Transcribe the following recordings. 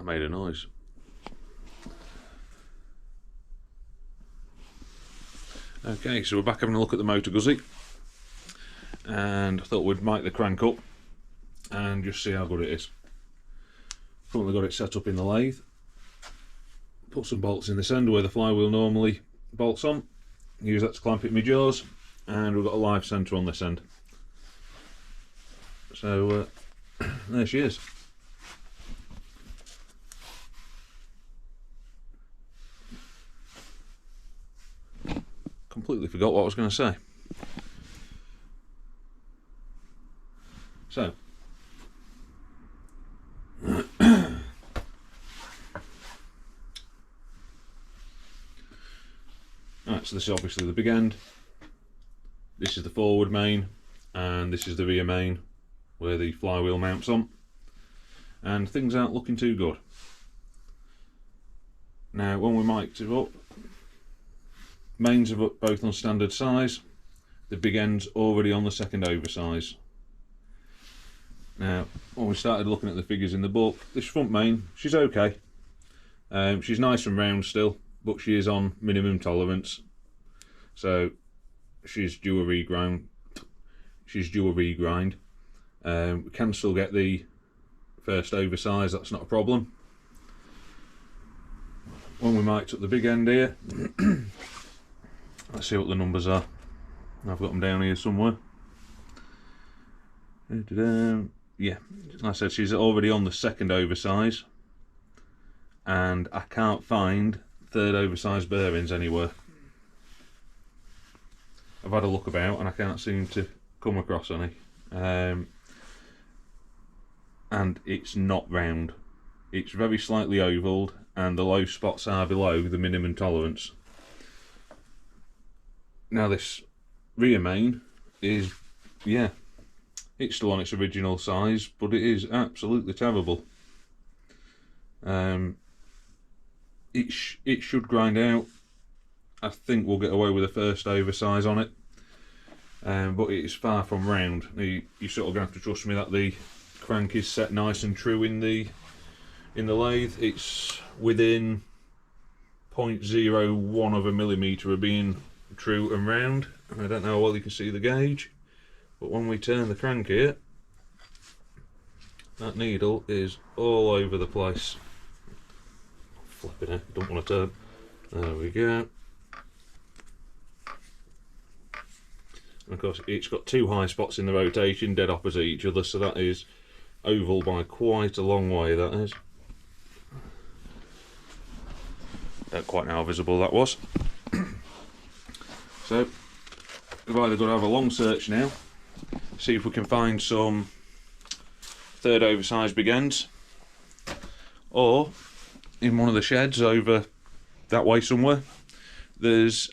That made a noise. Okay, so we're back having a look at the Moto Guzzi, and I thought we'd mic the crank up and just see how good it is. Currently got it set up in the lathe. Put some bolts in this end where the flywheel normally bolts on. Use that to clamp it in my jaws, and we've got a live centre on this end. So there she is. Completely forgot what I was going to say. So right, so this is obviously the big end. This is the forward main, and this is the rear main where the flywheel mounts on. And things aren't looking too good. Now, when we mic'd it up, mains are both on standard size. The big end's already on the second oversize. Now, when we started looking at the figures in the book, this front main, she's okay. She's nice and round still, but she is on minimum tolerance. So she's due a regrind. We can still get the first oversize, that's not a problem. When we mic'd up the big end here, let's see what the numbers are. I've got them down here somewhere. Yeah, like I said, she's already on the second oversize, and I can't find third oversize bearings anywhere. I've had a look about and I can't seem to come across any. And it's not round. It's very slightly ovalled, and the low spots are below the minimum tolerance. Now this rear main is, yeah, it's still on its original size, but it is absolutely terrible. It should grind out. I think we'll get away with the first oversize on it, but it is far from round. You sort of going to have to trust me that the crank is set nice and true in the lathe. It's within 0.01 of a millimetre of being true and round. I don't know how well you can see the gauge, but when we turn the crank here, that needle is all over the place. Flipping it, don't want to turn. There we go. And of course, it's got two high spots in the rotation, dead opposite each other, so that is oval by quite a long way, that is. Don't quite know how visible that was. So, we've either got to have a long search now, see if we can find some third oversized big ends, or in one of the sheds over that way somewhere, there's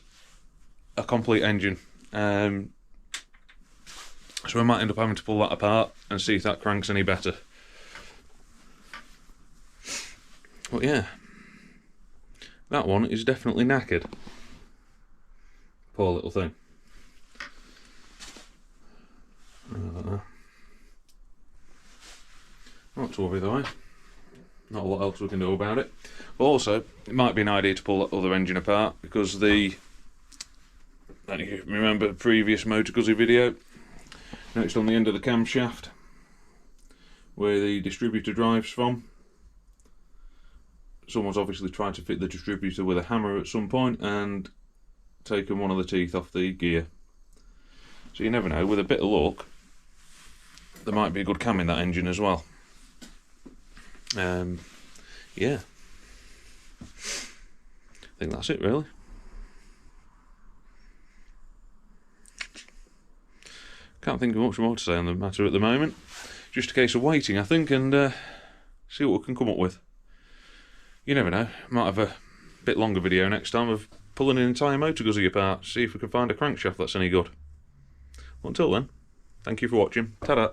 a complete engine. So we might end up having to pull that apart and see if that crank's any better. But yeah, that one is definitely knackered. Poor little thing. Not to worry though. Not a lot else we can do about it. But also, it might be an idea to pull that other engine apart, because I don't know if you remember the previous Moto Guzzi video. Noticed on the end of the camshaft where the distributor drives from, someone's obviously tried to fit the distributor with a hammer at some point and taken one of the teeth off the gear. So you never know, with a bit of luck there might be a good cam in that engine as well. Yeah, I think that's it really. Can't think of much more to say on the matter at the moment. Just a case of waiting, I think, and see what we can come up with. You never know, might have a bit longer video next time of pulling an entire Moto Guzzi apart, see if we can find a crankshaft that's any good. Until then, thank you for watching. Ta-da!